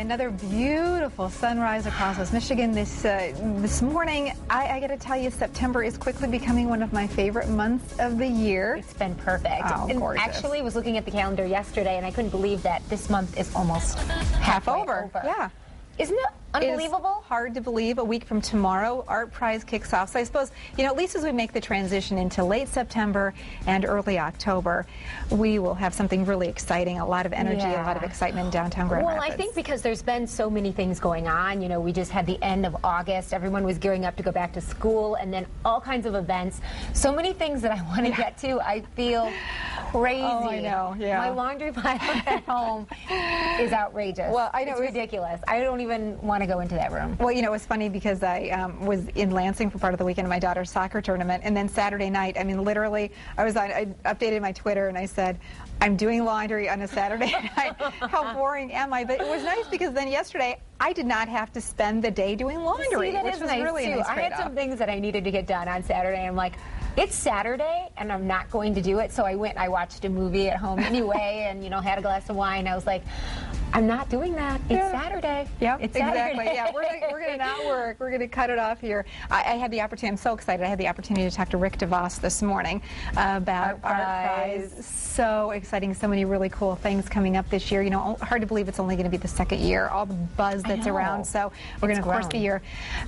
another beautiful sunrise across West Michigan this morning. I got to tell you, September is quickly becoming one of my favorite months of the year. It's been perfect. Oh, and gorgeous. actually, I was looking at the calendar yesterday, and I couldn't believe that this month is almost Half over. Yeah. Isn't it unbelievable? It's hard to believe. A week from tomorrow, Art Prize kicks off. So I suppose, at least as we make the transition into late September and early October, we will have something really exciting, a lot of energy, a lot of excitement in downtown Grand Rapids. Well, I think because there's been so many things going on. We just had the end of August. Everyone was gearing up to go back to school, and then all kinds of events. So many things that I want to get to. I feel crazy. Oh, I know, yeah. My laundry pile at home is outrageous. Well, I know it's ridiculous. I don't even want to go into that room. Well, it was funny because I was in Lansing for part of the weekend of my daughter's soccer tournament, and then Saturday night, literally, I updated my Twitter and I said, I'm doing laundry on a Saturday night. How boring am I? But it was nice because then yesterday, I did not have to spend the day doing laundry, which was nice really a nice I had some things that I needed to get done on Saturday, and I'm like, it's Saturday, and I'm not going to do it, so I went and I watched a movie at home anyway, and, had a glass of wine. I was like, I'm not doing that. It's Saturday. Yeah, it's exactly. Saturday. Yeah, we're going to not work. We're going to cut it off here. I had the opportunity. I'm so excited. I had the opportunity to talk to Rick DeVos this morning about Art Prize. So exciting. So many really cool things coming up this year. Hard to believe it's only going to be the second year. All the buzz that's around. So we're going to, of course, be your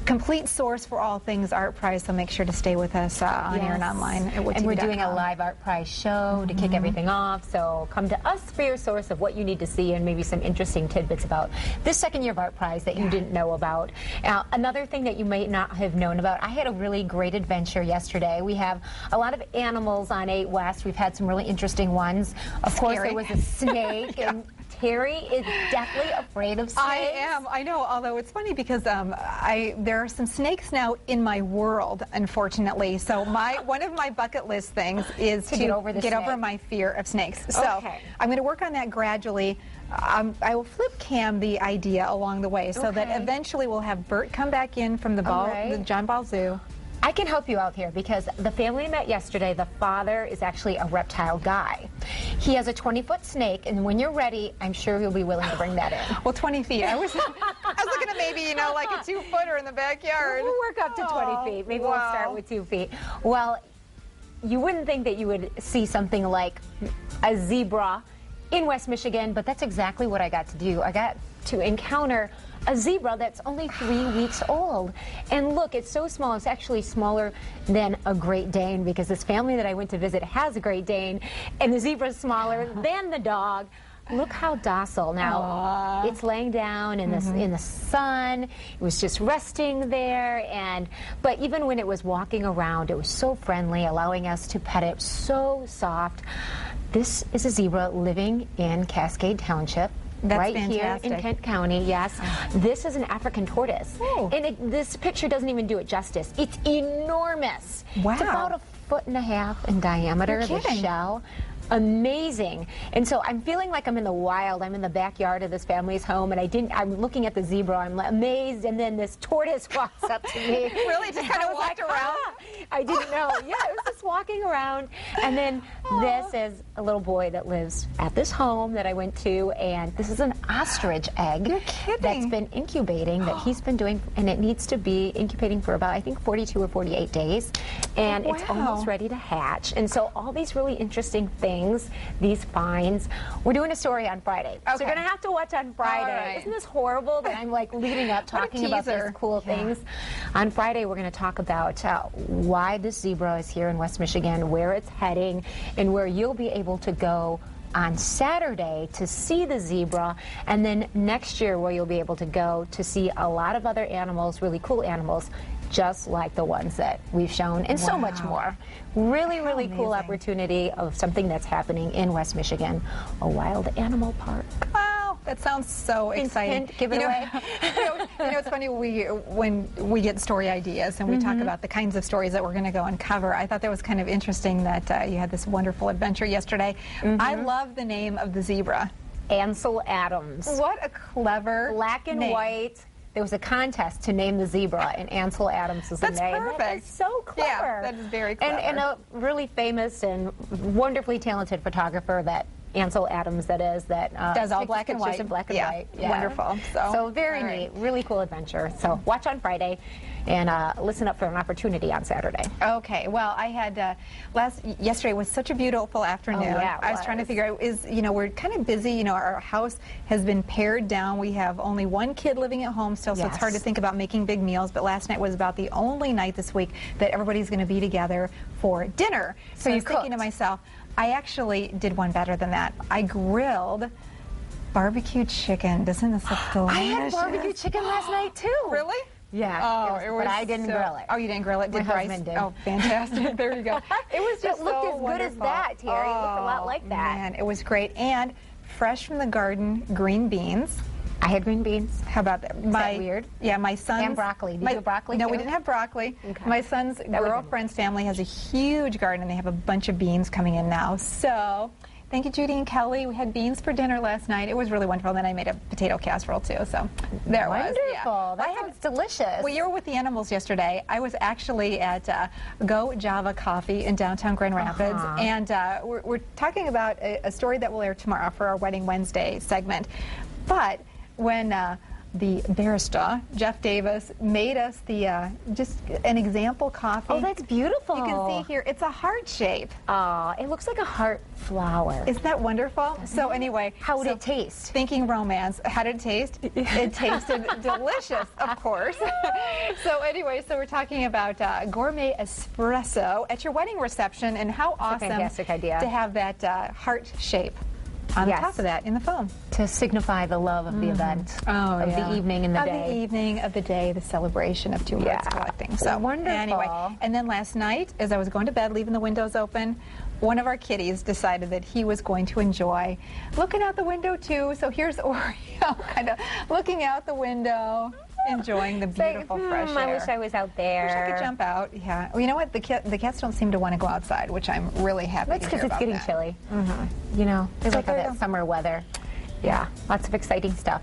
complete source for all things Art Prize. So make sure to stay with us on air and online. And we're doing a live Art Prize show to kick everything off. So come to us for your source of what you need to see and maybe some interesting tidbits about this second year of Art Prize that you didn't know about. Now, another thing that you may not have known about, I had a really great adventure yesterday. We have a lot of animals on 8 West. We've had some really interesting ones. Of course, there was a snake, and Terry is deathly afraid of snakes. I am. I know, although it's funny because there are some snakes now in my world, unfortunately. So one of my bucket list things is to get over my fear of snakes. So I'm going to work on that gradually. I will flip cam the idea along the way so that eventually we'll have Bert come back in from the John Ball Zoo. I can help you out here because the family met yesterday. The father is actually a reptile guy. He has a 20-foot snake, and when you're ready, I'm sure he'll be willing to bring that in. Well, 20 feet. I was looking at maybe, like a 2-footer in the backyard. We'll work up to 20 feet. Maybe we'll start with 2 feet. Well, you wouldn't think that you would see something like a zebra in West Michigan, but that's exactly what I got to do. I got to encounter a zebra that's only 3 weeks old. And look, it's so small. It's actually smaller than a Great Dane because this family that I went to visit has a Great Dane, and the zebra's smaller than the dog. Look how docile. Now, it's laying down in the sun. It was just resting there, but even when it was walking around, it was so friendly, allowing us to pet it, so soft. This is a zebra living in Cascade Township. That's right fantastic. Here in Kent County, yes. This is an African tortoise. And this picture doesn't even do it justice. It's enormous. Wow. It's about 1.5 feet in diameter, the shell. Amazing. And so I'm feeling like I'm in the wild. I'm in the backyard of this family's home, and I'm looking at the zebra. I'm amazed, and then this tortoise walks up to me. Really? Just kind of walked around? I didn't know. Yeah, it was just walking around. And then this is a little boy that lives at this home that I went to, and this is an ostrich egg. You're kidding. That's been incubating, that he's been doing, and it needs to be incubating for about, I think, 42 or 48 days. And it's almost ready to hatch. And so all these really interesting things, these finds. We're doing a story on Friday. So you're going to have to watch on Friday. Isn't this horrible that I'm like leading up talking about these cool things? On Friday, we're going to talk about why this zebra is here in West Michigan, where it's heading, and where you'll be able to go on Saturday to see the zebra, and then next year where you'll be able to go to see a lot of other animals, really cool animals, just like the ones that we've shown, and so much more. Really, really cool opportunity of something that's happening in West Michigan, a wild animal park. Wow, that sounds so exciting. Give it away. It's funny, when we get story ideas and we talk about the kinds of stories that we're going to go and cover, I thought that was kind of interesting that you had this wonderful adventure yesterday. I love the name of the zebra. Ansel Adams. What a clever Black and name. white. There was a contest to name the zebra, and Ansel Adams is the name. That's perfect. That is so clever. Yeah, that is very clever. And a really famous and wonderfully talented photographer that Ansel Adams, that is, that does all takes black and pictures white. in black and white. Yeah. Wonderful. So very neat, really cool adventure. So watch on Friday, and listen up for an opportunity on Saturday. Okay. Well, I had yesterday was such a beautiful afternoon. Oh, yeah, I was trying to figure out we're kind of busy. Our house has been pared down. We have only one kid living at home still, so it's hard to think about making big meals. But last night was about the only night this week that everybody's going to be together for dinner. So I was thinking to myself, I actually did one better than that. I grilled barbecue chicken. Doesn't this look delicious? I had barbecue chicken last night too. Really? Yeah. But I didn't grill it. Oh, you didn't grill it? My husband did. Oh, fantastic. There you go. It was just It looked so as wonderful. good as that, Terry. It looked a lot like that. Man, it was great. And fresh from the garden, green beans. I had green beans. How about that? Is that weird? Yeah, my son's... And broccoli. Did you have broccoli No, too? we didn't have broccoli. Okay. My son's girlfriend's family has a huge garden, and they have a bunch of beans coming in now. So, thank you, Judy and Kelly. We had beans for dinner last night. It was really wonderful. And then I made a potato casserole, too. So, there was. Wonderful. That sounds delicious. Well, you were with the animals yesterday. I was actually at Go Java Coffee in downtown Grand Rapids, and we're talking about a story that will air tomorrow for our Wedding Wednesday segment. But when the barista, Jeff Davis, made us the just an example coffee. Oh, that's beautiful. You can see here, it's a heart shape. It looks like a heart flower. Isn't that wonderful? So anyway. How would it taste? Thinking romance. How did it taste? It tasted delicious, of course. So anyway, so we're talking about gourmet espresso at your wedding reception, and how awesome a fantastic idea to have that heart shape on the top of that in the foam. To signify the love of the event, of the evening and the day. Of the evening, of the day, the celebration of two hearts collecting. So wonderful. Anyway, and then last night, as I was going to bed, leaving the windows open, one of our kitties decided that he was going to enjoy looking out the window too. So here's Oreo kind of looking out the window, enjoying the beautiful fresh air. I wish I was out there. I wish I could jump out. Yeah. Well, you know what? The cats don't seem to want to go outside, which I'm really happy That's to hear because it's about getting that. chilly. You know, they like there you that go. summer weather. Yeah, lots of exciting stuff.